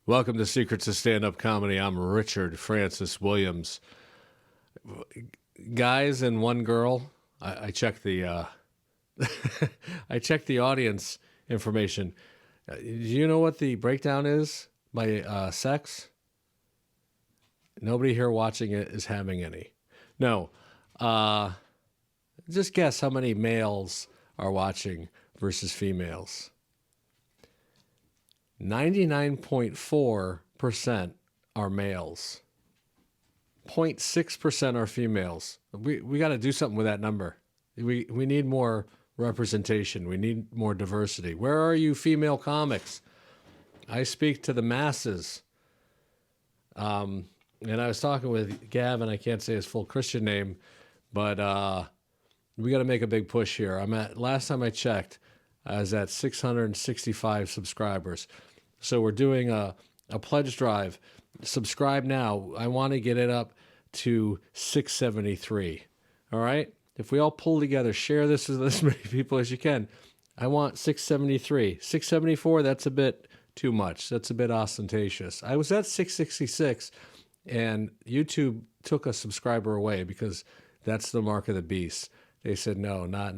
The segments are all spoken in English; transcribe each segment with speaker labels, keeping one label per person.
Speaker 1: Welcome to Secrets of Stand-Up Comedy. I'm Richard Francis Williams. Guys and one girl. I checked the I checked the audience information. Do you know what the breakdown is by sex? Nobody here watching it is having any. No. Just guess how many males are watching versus females. 99.4% are males. 0.6% are females. We got to do something with that number. We need more representation. We need more diversity. Where are you female comics? I speak to the masses. And I was talking with Gavin. I can't say his full Christian name, but we got to make a big push here. Last time I checked, I was at 665 subscribers. So we're doing a pledge drive. Subscribe now. I want to get it up to 673. All right? If we all pull together, share this with as many people as you can. I want 673. 674, that's a bit too much. That's a bit ostentatious. I was at 666, and YouTube took a subscriber away because that's the mark of the beast. They said, no, not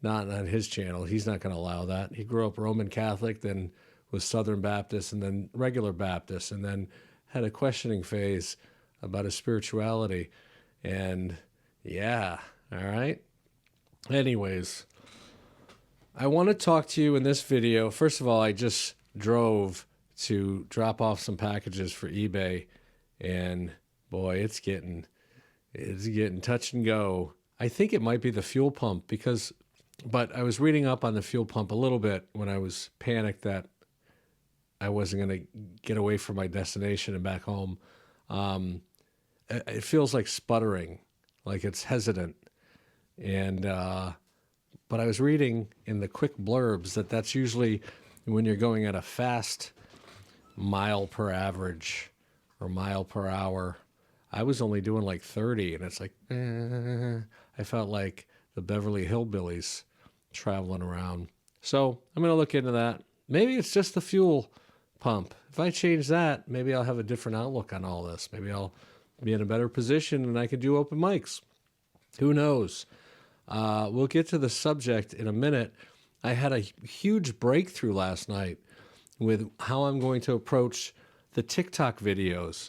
Speaker 1: on his channel. He's not going to allow that. He grew up Roman Catholic, then was Southern Baptist, and then regular Baptist, and then had a questioning phase about his spirituality. And yeah, all right. Anyways, I want to talk to you in this video. First of all, I just drove to drop off some packages for eBay, and boy, it's getting touch and go. I think it might be the fuel pump but I was reading up on the fuel pump a little bit when I was panicked that I wasn't going to get away from my destination and back home. It feels like sputtering, like it's hesitant. And, but I was reading in the quick blurbs that's usually when you're going at a fast mile per average or mile per hour. I was only doing like 30, and it's like, I felt like the Beverly Hillbillies traveling around. So I'm going to look into that. Maybe it's just the fuel pump. If I change that, maybe I'll have a different outlook on all this. Maybe I'll be in a better position and I can do open mics. Who knows? We'll get to the subject in a minute. I had a huge breakthrough last night with how I'm going to approach the TikTok videos.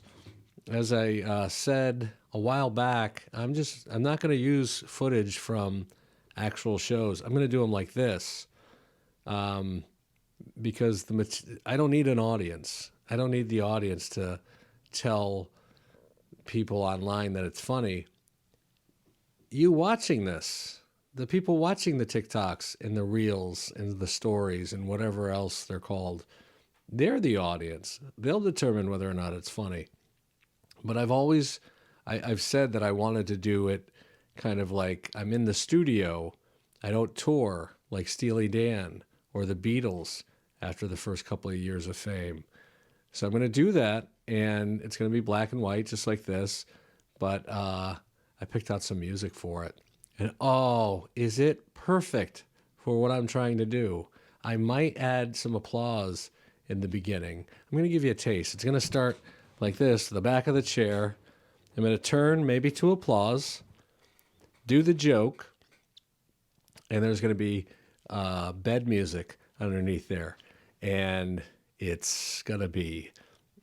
Speaker 1: As I said a while back, I'm not going to use footage from actual shows. I'm going to do them like this. Because I don't need an audience. I don't need the audience to tell people online that it's funny. You watching this, the people watching the TikToks and the Reels and the stories and whatever else they're called, they're the audience. They'll determine whether or not it's funny. But I've said that I wanted to do it kind of like I'm in the studio. I don't tour like Steely Dan or the Beatles after the first couple of years of fame. So I'm going to do that, and it's going to be black and white, just like this. But I picked out some music for it. And oh, is it perfect for what I'm trying to do? I might add some applause in the beginning. I'm going to give you a taste. It's going to start like this, the back of the chair. I'm going to turn maybe to applause, do the joke, and there's going to be bed music underneath there. And it's going to be,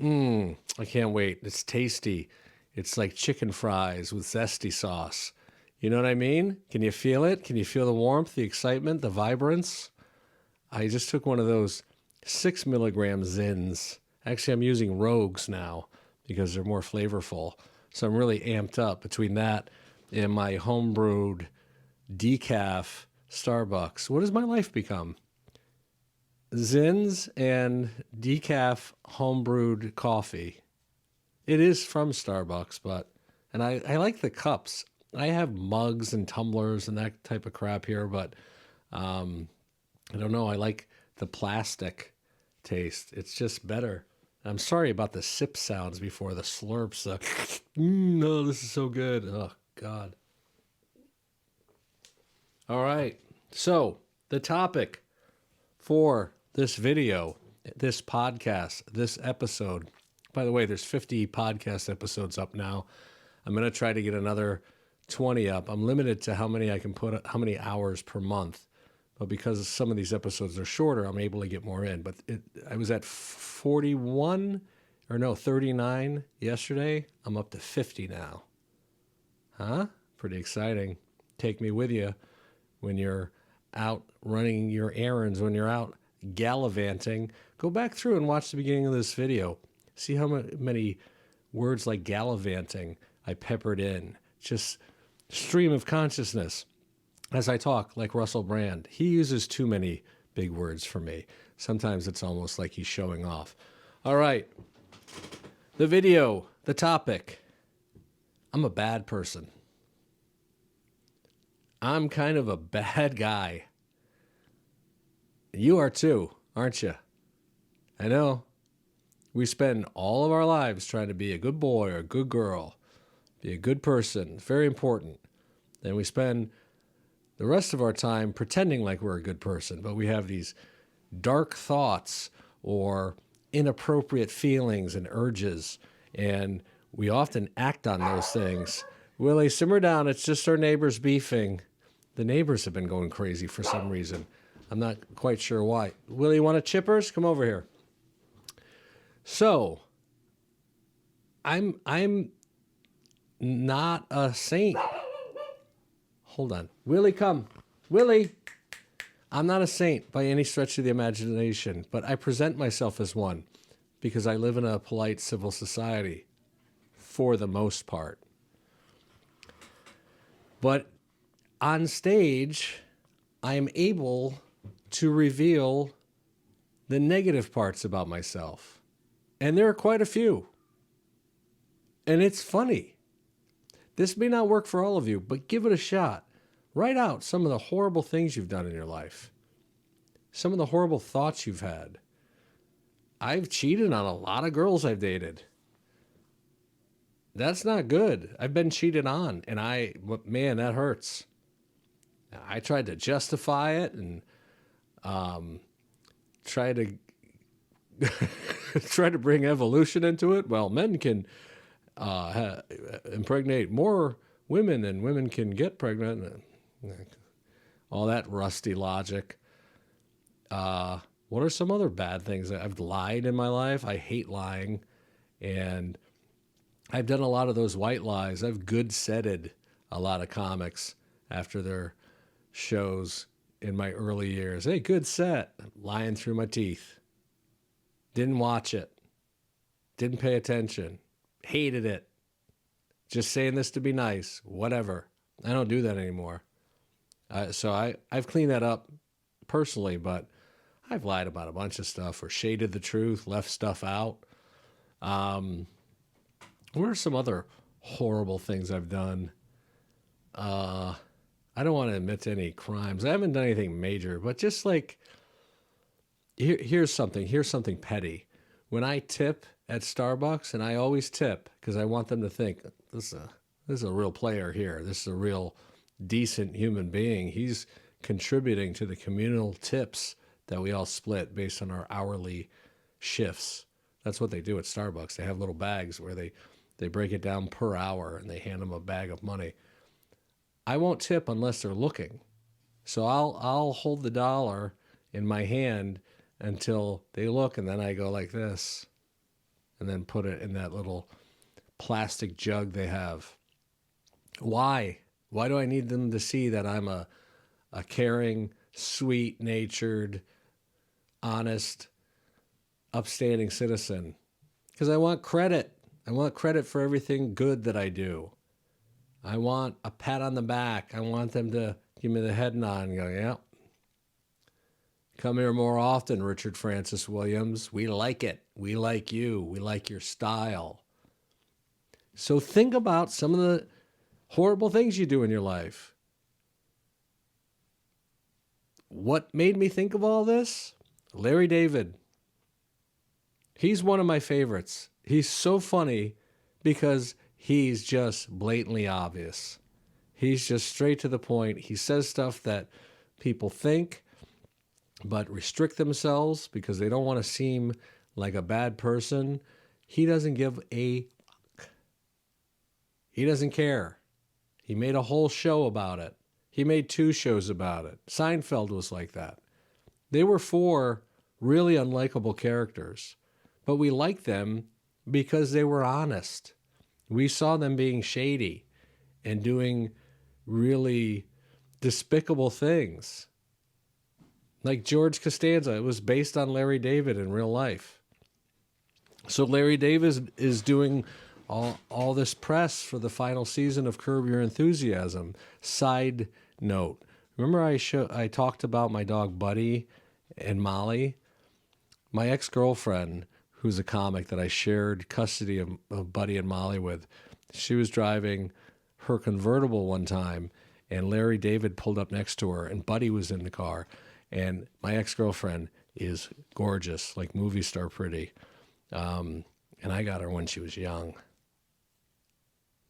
Speaker 1: I can't wait. It's tasty. It's like chicken fries with zesty sauce. You know what I mean? Can you feel it? Can you feel the warmth, the excitement, the vibrance? I just took one of those 6 milligram Zins. Actually, I'm using Rogues now because they're more flavorful. So I'm really amped up between that and my homebrewed decaf Starbucks. What has my life become? Zins and decaf homebrewed coffee. It is from Starbucks, and I like the cups. I have mugs and tumblers and that type of crap here, but I don't know. I like the plastic taste. It's just better. I'm sorry about the sip sounds before the slurps. No, this is so good. Oh, God. All right. So the topic for this video this podcast, this episode. By the way, there's 50 podcast episodes up now. I'm going to try to get another 20 up. I'm limited to how many I can put, how many hours per month. But because some of these episodes are shorter, I'm able to get more in. But I was at 39 yesterday. I'm up to 50 now. Huh? Pretty exciting. Take me with you when you're out running your errands, when you're out gallivanting. Go back through and watch the beginning of this video. See how many words like gallivanting I peppered in. Just stream of consciousness. As I talk, like Russell Brand, he uses too many big words for me. Sometimes it's almost like he's showing off. All right. The video, the topic. I'm a bad person. I'm kind of a bad guy. You are too, aren't you? I know. We spend all of our lives trying to be a good boy or a good girl, be a good person. It's very important. Then we spend the rest of our time pretending like we're a good person, but we have these dark thoughts or inappropriate feelings and urges, and we often act on those things. Willie, simmer down. It's just our neighbors beefing. The neighbors have been going crazy for some reason. I'm not quite sure why. Willie, you want a chippers? Come over here. So, I'm not a saint. Hold on. Willie, come. Willie! I'm not a saint by any stretch of the imagination, but I present myself as one because I live in a polite civil society for the most part. But on stage, I am able to reveal the negative parts about myself. And there are quite a few. And it's funny. This may not work for all of you, but give it a shot. Write out some of the horrible things you've done in your life. Some of the horrible thoughts you've had. I've cheated on a lot of girls I've dated. That's not good. I've been cheated on, and man, that hurts. I tried to justify it and try to try to bring evolution into it. Well, men can impregnate more women than women can get pregnant. All that rusty logic. What are some other bad things? I've lied in my life. I hate lying. And I've done a lot of those white lies. I've good-setted a lot of comics after their shows in my early years. Hey, good set. Lying through my teeth. Didn't watch it. Didn't pay attention. Hated it. Just saying this to be nice. Whatever. I don't do that anymore. So I've cleaned that up personally, but I've lied about a bunch of stuff or shaded the truth, left stuff out. What are some other horrible things I've done? I don't want to admit to any crimes. I haven't done anything major, but just like, here's something petty. When I tip at Starbucks, and I always tip because I want them to think, this is a real player here. This is a real decent human being. He's contributing to the communal tips that we all split based on our hourly shifts. That's what they do at Starbucks. They have little bags where they break it down per hour and they hand them a bag of money. I won't tip unless they're looking. So I'll hold the dollar in my hand until they look, and then I go like this and then put it in that little plastic jug they have. Why? Why do I need them to see that I'm a caring, sweet-natured, honest, upstanding citizen? Because I want credit. I want credit for everything good that I do. I want a pat on the back. I want them to give me the head nod and go, yeah. Come here more often, Richard Francis Williams. We like it. We like you. We like your style. So think about some of the horrible things you do in your life. What made me think of all this? Larry David. He's one of my favorites. He's so funny because he's just blatantly obvious. He's just straight to the point. He says stuff that people think. but restrict themselves because they don't want to seem like a bad person. He doesn't give a. He doesn't care. He made a whole show about it. He made 2 shows about it. Seinfeld was like that. They were 4 really unlikable characters, but we liked them because they were honest. We saw them being shady and doing really despicable things. Like George Costanza, it was based on Larry David in real life. So Larry David is doing all this press for the final season of Curb Your Enthusiasm. Side note, remember I talked about my dog Buddy and Molly? My ex-girlfriend, who's a comic that I shared custody of Buddy and Molly with, she was driving her convertible one time, and Larry David pulled up next to her, and Buddy was in the car. And my ex-girlfriend is gorgeous, like movie star pretty. And I got her when she was young.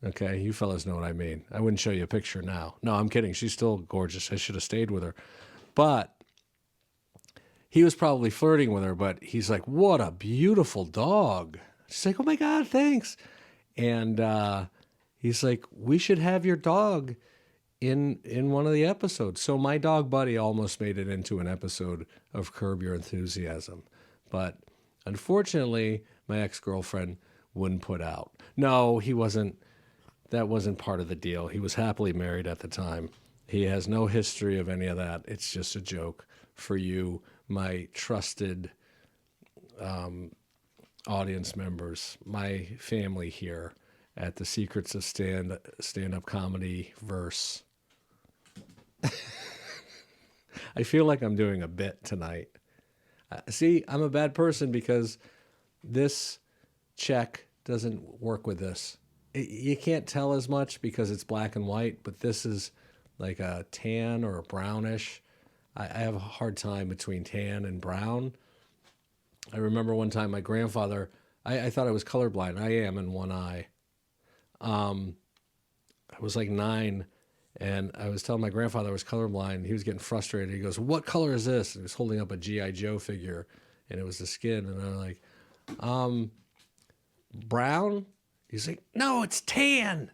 Speaker 1: Okay, you fellas know what I mean. I wouldn't show you a picture now. No, I'm kidding. She's still gorgeous. I should have stayed with her. But he was probably flirting with her, but he's like, what a beautiful dog. She's like, oh my God, thanks. And he's like, we should have your dog in one of the episodes. So my dog Buddy almost made it into an episode of Curb Your Enthusiasm. But unfortunately, my ex-girlfriend wouldn't put out. No, he wasn't. That wasn't part of the deal. He was happily married at the time. He has no history of any of that. It's just a joke for you, my trusted audience members, my family here at the Secrets of Stand-Up Comedy Verse. I feel like I'm doing a bit tonight. See, I'm a bad person because this check doesn't work with this. You can't tell as much because it's black and white, but this is like a tan or a brownish. I have a hard time between tan and brown. I remember one time my grandfather, I thought I was colorblind. I am in one eye. I was like 9, and I was telling my grandfather I was colorblind. He was getting frustrated. He goes, what color is this? And he was holding up a G.I. Joe figure, and it was the skin. And I'm like, brown? He's like, no, it's tan.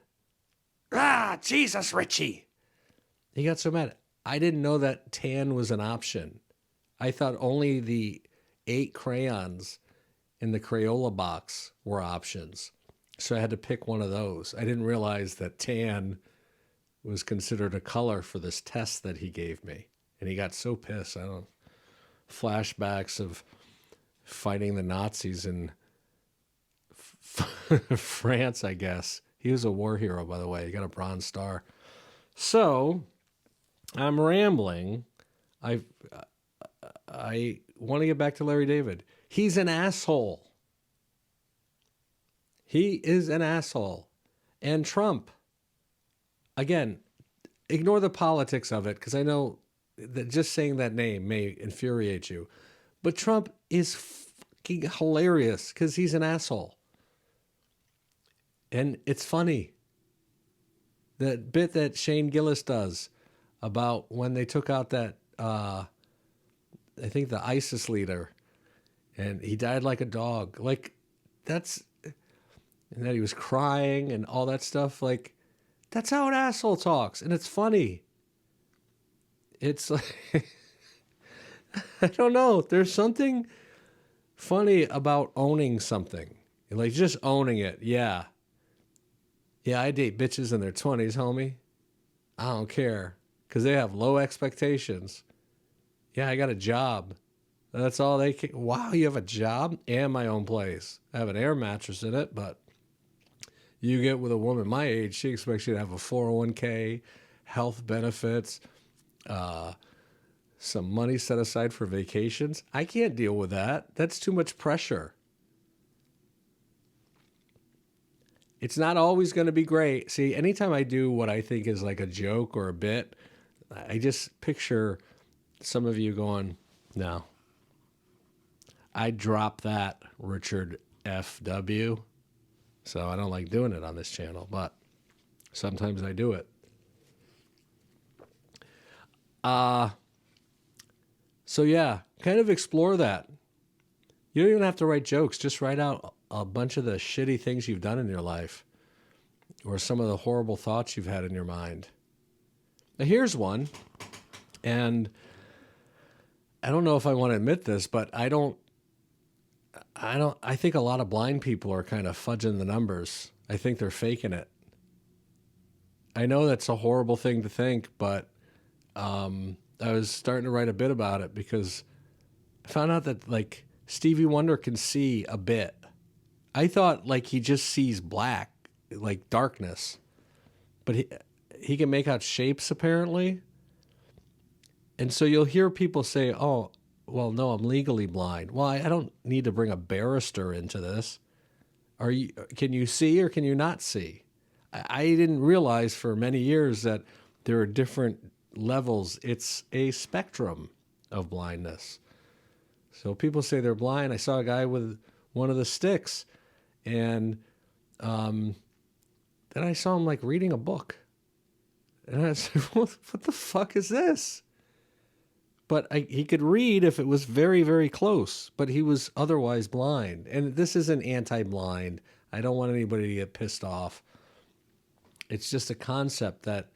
Speaker 1: Ah, Jesus, Richie. He got so mad. I didn't know that tan was an option. I thought only the 8 crayons in the Crayola box were options. So I had to pick one of those. I didn't realize that tan was considered a color for this test that he gave me. And he got so pissed. Flashbacks of fighting the Nazis in France, I guess. He was a war hero, by the way. He got a Bronze Star. So I'm rambling. I want to get back to Larry David. He's an asshole. He is an asshole. And Trump, again, ignore the politics of it, because I know that just saying that name may infuriate you. But Trump is fucking hilarious because he's an asshole. And it's funny. That bit that Shane Gillis does about when they took out that, I think the ISIS leader, and he died like a dog. Like, and that he was crying and all that stuff. Like, that's how an asshole talks. And it's funny. It's like, I don't know. There's something funny about owning something. Like, just owning it. Yeah. Yeah, I date bitches in their 20s, homie. I don't care. Because they have low expectations. Yeah, I got a job. That's all they can. Wow, you have a job? And my own place. I have an air mattress in it, but you get with a woman my age, she expects you to have a 401k, health benefits, some money set aside for vacations. I can't deal with that. That's too much pressure. It's not always going to be great. See, anytime I do what I think is like a joke or a bit, I just picture some of you going, no. I drop that, Richard F.W. So I don't like doing it on this channel, but sometimes I do it. So yeah, kind of explore that. You don't even have to write jokes. Just write out a bunch of the shitty things you've done in your life or some of the horrible thoughts you've had in your mind. Now, here's one. And I don't know if I want to admit this, but I think a lot of blind people are kind of fudging the numbers. I think they're faking it. I know that's a horrible thing to think, but I was starting to write a bit about it because I found out that like Stevie Wonder can see a bit. I thought like he just sees black, like darkness, but he can make out shapes apparently. And so you'll hear people say, "Oh, well, no, I'm legally blind." Well, I don't need to bring a barrister into this. Are you? Can you see or can you not see? I didn't realize for many years that there are different levels. It's a spectrum of blindness. So people say they're blind. I saw a guy with one of the sticks, and then I saw him like reading a book, and I said, "What the fuck is this?" But he could read if it was very, very close, but he was otherwise blind. And this isn't anti-blind. I don't want anybody to get pissed off. It's just a concept that,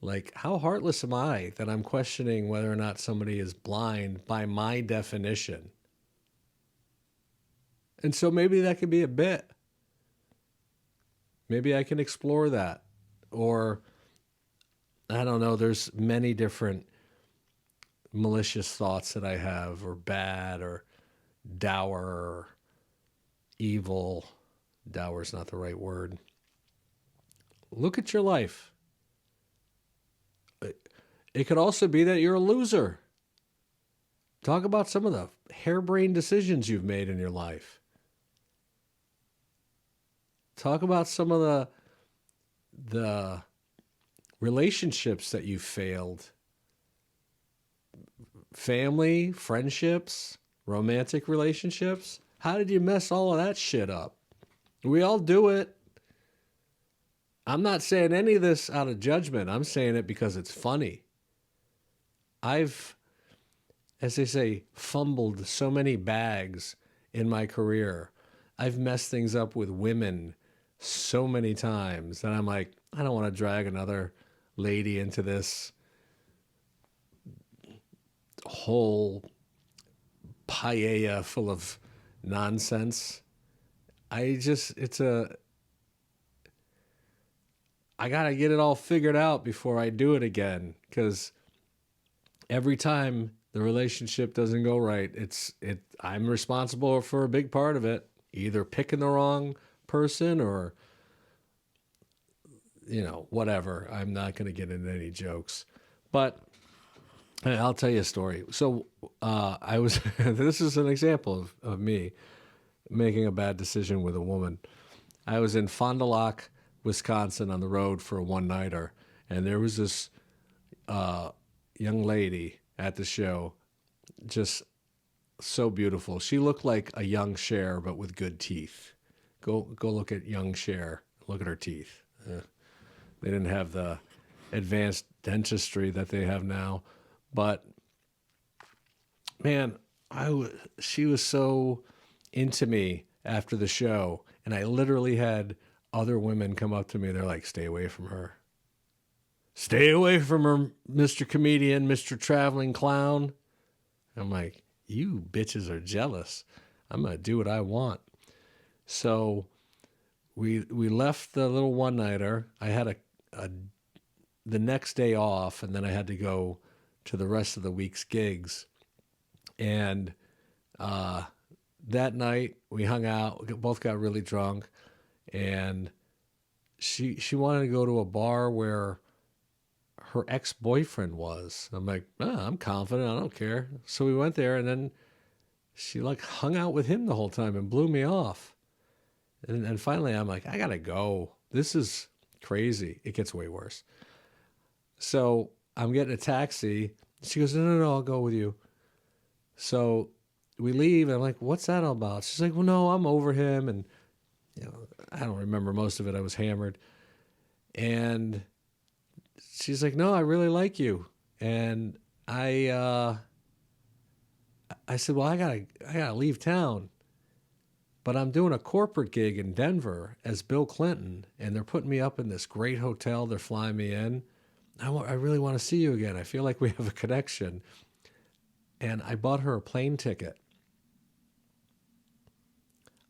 Speaker 1: like, how heartless am I that I'm questioning whether or not somebody is blind by my definition? And so maybe that could be a bit. Maybe I can explore that. Or, I don't know, there's many different malicious thoughts that I have, or bad, or dour, or evil. Dour's not the right word. Look at your life. It could also be that you're a loser. Talk about some of the harebrained decisions you've made in your life. Talk about some of the relationships that you failed. Family, friendships, romantic relationships. How did you mess all of that shit up? We all do it. I'm not saying any of this out of judgment. I'm saying it because it's funny. I've, as they say, fumbled so many bags in my career. I've messed things up with women so many times that I'm like, I don't want to drag another lady into this whole paella full of nonsense. I gotta get it all figured out before I do it again. Because every time the relationship doesn't go right, I'm responsible for a big part of it. Either picking the wrong person or, whatever. I'm not going to get into any jokes. But I'll tell you a story. So I was, this is an example of me making a bad decision with a woman. I was in Fond du Lac, Wisconsin on the road for a one-nighter. And there was this young lady at the show, just so beautiful. She looked like a young Cher, but with good teeth. Go look at young Cher. Look at her teeth. They didn't have the advanced dentistry that they have now. But, man, she was so into me after the show. And I literally had other women come up to me. They're like, stay away from her. Stay away from her, Mr. Comedian, Mr. Traveling Clown. I'm like, you bitches are jealous. I'm going to do what I want. So we left the little one-nighter. I had the next day off, and then I had to go to the rest of the week's gigs. And that night we hung out, both got really drunk, and she wanted to go to a bar where her ex-boyfriend was. I'm like, I'm confident. I don't care. So we went there, and then she like hung out with him the whole time and blew me off. And finally, I'm like, I got to go. This is crazy. It gets way worse. So I'm getting a taxi. She goes, no, I'll go with you. So we leave, and I'm like, what's that all about? She's like, well, no, I'm over him. And I don't remember most of it. I was hammered. And she's like, no, I really like you. And I I said, well, I gotta leave town, but I'm doing a corporate gig in Denver as Bill Clinton, and they're putting me up in this great hotel. They're flying me in. I really want to see you again. I feel like we have a connection. And I bought her a plane ticket.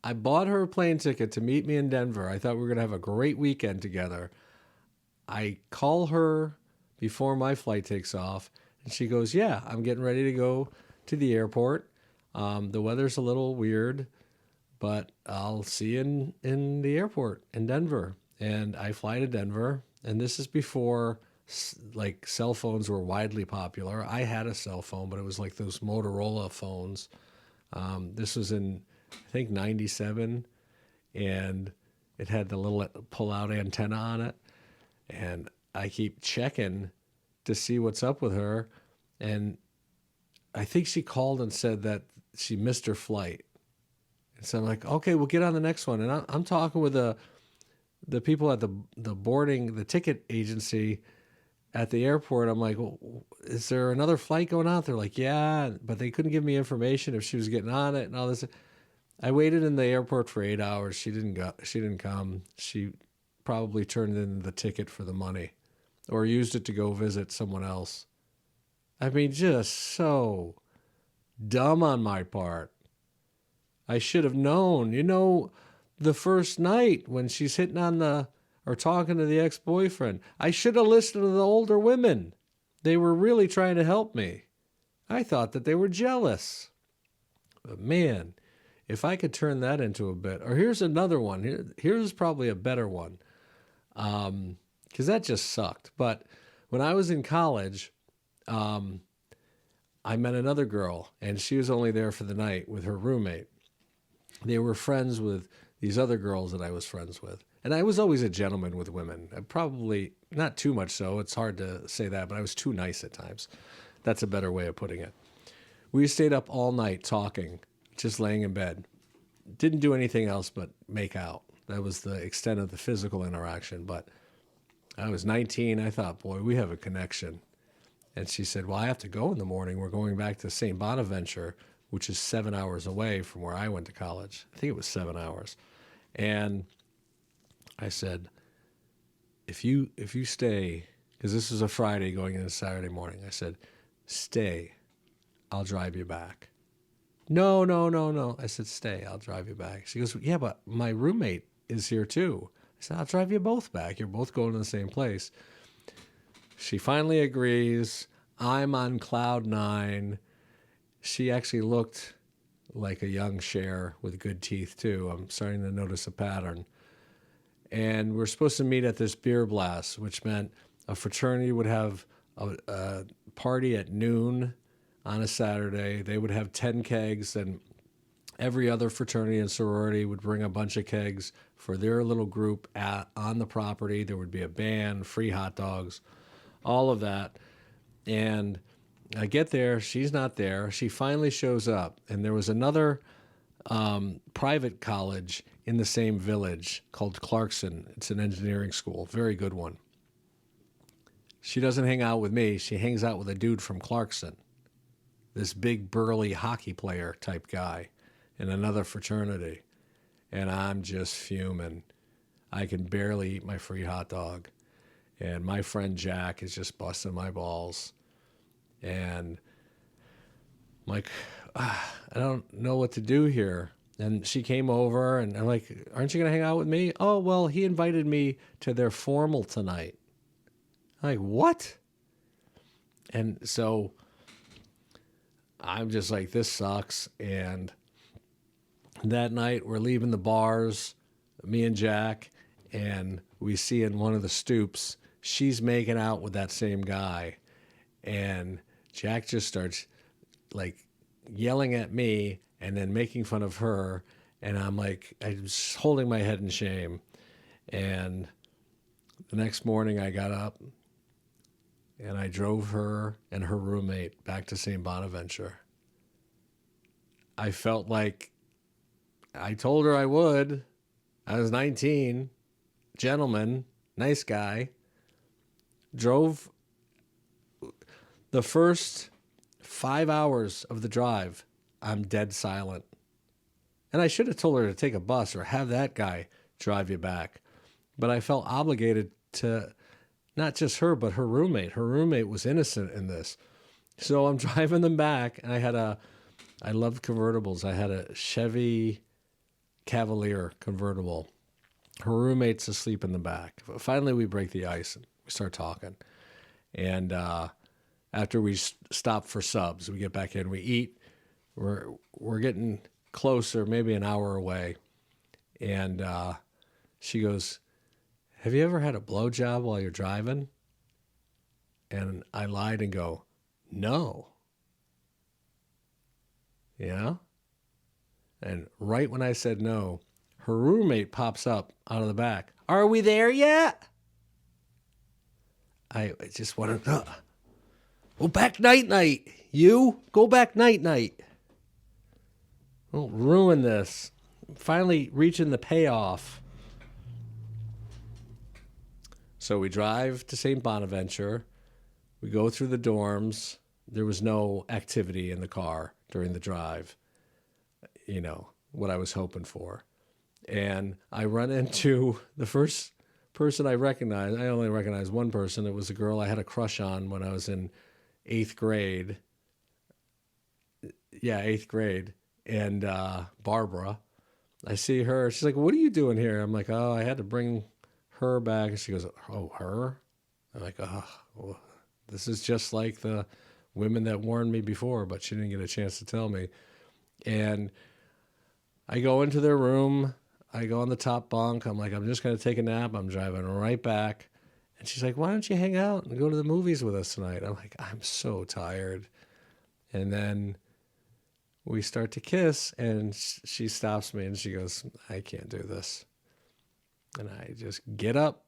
Speaker 1: I bought her a plane ticket to meet me in Denver. I thought we were going to have a great weekend together. I call her before my flight takes off, and she goes, yeah, I'm getting ready to go to the airport. The weather's a little weird, but I'll see you in the airport in Denver. And I fly to Denver, and this is before like cell phones were widely popular. I had a cell phone, but it was like those Motorola phones. This was in, I think, 97, and it had the little pull-out antenna on it. And I keep checking to see what's up with her. And I think she called and said that she missed her flight. And so I'm like, okay, we'll get on the next one. And I'm talking with the people at the ticket agency at the airport. I'm like, well, is there another flight going out? They're like, yeah, but they couldn't give me information if she was getting on it and all this. I waited in the airport for 8 hours. She didn't go. She didn't come. She probably turned in the ticket for the money or used it to go visit someone else. I mean, just so dumb on my part. I should have known. The first night when she's hitting on or talking to the ex-boyfriend, I should have listened to the older women. They were really trying to help me. I thought that they were jealous. But man, if I could turn that into a bit, or here's another one. Here's probably a better one, because that just sucked. But when I was in college, I met another girl, and she was only there for the night with her roommate. They were friends with these other girls that I was friends with. And I was always a gentleman with women. Probably not too much so. It's hard to say that, but I was too nice at times. That's a better way of putting it. We stayed up all night talking, just laying in bed. Didn't do anything else but make out. That was the extent of the physical interaction. But I was 19. I thought, boy, we have a connection. And she said, well, I have to go in the morning. We're going back to St. Bonaventure, which is 7 hours away from where I went to college. I think it was 7 hours. And I said, if you stay, because this is a Friday going into Saturday morning, I said, stay, I'll drive you back. No, no, no, no. I said, stay, I'll drive you back. She goes, yeah, but my roommate is here too. I said, I'll drive you both back. You're both going to the same place. She finally agrees. I'm on cloud nine. She actually looked like a young Cher with good teeth too. I'm starting to notice a pattern. And we're supposed to meet at this beer blast, which meant a fraternity would have a party at noon on a Saturday. They would have 10 kegs, and every other fraternity and sorority would bring a bunch of kegs for their little group on the property. There would be a band, free hot dogs, all of that. And I get there, she's not there. She finally shows up, and there was another private college in the same village called Clarkson. It's an engineering school, very good one. She doesn't hang out with me. She hangs out with a dude from Clarkson, this big burly hockey player type guy in another fraternity. And I'm just fuming. I can barely eat my free hot dog. And my friend Jack is just busting my balls. And I'm like, I don't know what to do here. And she came over, and I'm like, aren't you going to hang out with me? Oh, well, he invited me to their formal tonight. I'm like, what? And so I'm just like, this sucks. And that night, we're leaving the bars, me and Jack, and we see in one of the stoops, she's making out with that same guy. And Jack just starts like yelling at me and then making fun of her. And I'm like, I'm just holding my head in shame. And the next morning I got up and I drove her and her roommate back to St. Bonaventure. I felt like I told her I would. I was 19, gentleman, nice guy. Drove the first 5 hours of the drive I'm dead silent. And I should have told her to take a bus or have that guy drive you back. But I felt obligated to not just her, but her roommate. Her roommate was innocent in this. So I'm driving them back, and I loved convertibles. I had a Chevy Cavalier convertible. Her roommate's asleep in the back. Finally, we break the ice and we start talking. And after we stop for subs, we get back in, we eat. We're getting closer, maybe an hour away. And she goes, "Have you ever had a blowjob while you're driving?" And I lied and go, "No." Yeah. And right when I said no, her roommate pops up out of the back. "Are we there yet?" I just wanted, go back night. You go back night. Don't ruin this. Finally reaching the payoff. So we drive to St. Bonaventure. We go through the dorms. There was no activity in the car during the drive. You know, what I was hoping for. And I run into the first person I recognized. I only recognized one person. It was a girl I had a crush on when I was in 8th grade. Yeah, 8th grade. And Barbara. I see her. She's like, "What are you doing here?" I'm like, "Oh, I had to bring her back." And she goes, "Oh, her?" I'm like, "Oh, well, this is just like the women that warned me before," but she didn't get a chance to tell me. And I go into their room. I go on the top bunk. I'm like, "I'm just going to take a nap." I'm driving right back. And she's like, "Why don't you hang out and go to the movies with us tonight?" I'm like, "I'm so tired." And then we start to kiss, and she stops me and she goes, "I can't do this." And I just get up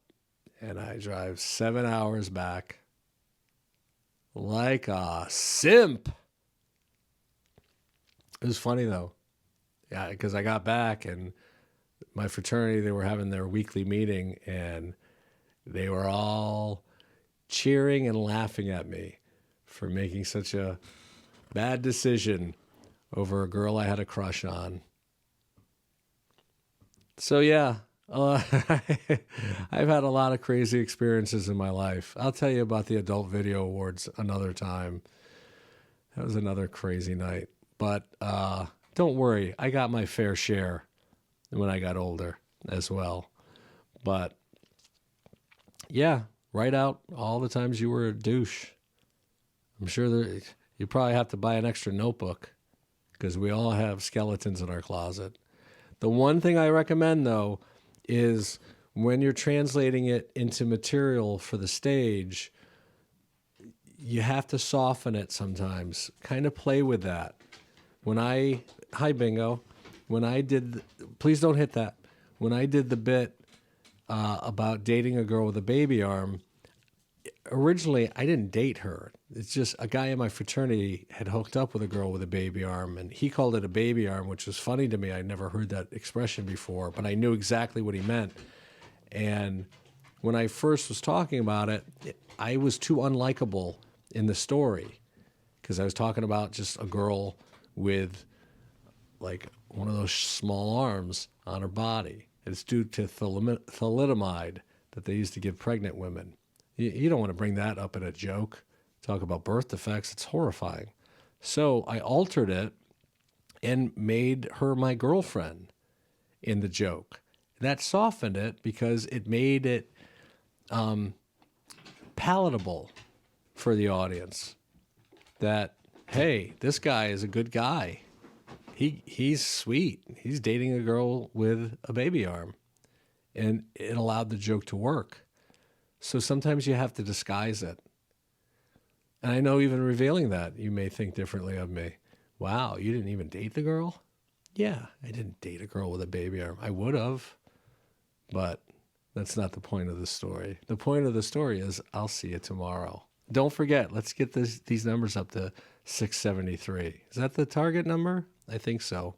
Speaker 1: and I drive 7 hours back like a simp. It was funny though. Yeah, because I got back and my fraternity, they were having their weekly meeting and they were all cheering and laughing at me for making such a bad decision over a girl I had a crush on. So yeah, I've had a lot of crazy experiences in my life. I'll tell you about the Adult Video Awards another time. That was another crazy night. But don't worry, I got my fair share when I got older as well. But yeah, write out all the times you were a douche. I'm sure you probably have to buy an extra notebook because we all have skeletons in our closet. The one thing I recommend, though, is when you're translating it into material for the stage, you have to soften it sometimes. Kind of play with that. Hi, Bingo. Please don't hit that. When I did the bit about dating a girl with a baby arm, originally I didn't date her. It's just a guy in my fraternity had hooked up with a girl with a baby arm, and he called it a baby arm, which was funny to me. I'd never heard that expression before, but I knew exactly what he meant. And when I first was talking about it, I was too unlikable in the story because I was talking about just a girl with like one of those small arms on her body. It's due to thalidomide that they used to give pregnant women. You don't want to bring that up in a joke. Talk about birth defects. It's horrifying. So I altered it and made her my girlfriend in the joke. That softened it because it made it palatable for the audience. That, hey, this guy is a good guy. He's sweet. He's dating a girl with a baby arm. And it allowed the joke to work. So sometimes you have to disguise it. And I know even revealing that, you may think differently of me. Wow, you didn't even date the girl? Yeah, I didn't date a girl with a baby arm. I would have, but that's not the point of the story. The point of the story is I'll see you tomorrow. Don't forget, let's get these numbers up to 673. Is that the target number? I think so.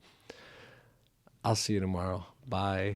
Speaker 1: I'll see you tomorrow. Bye.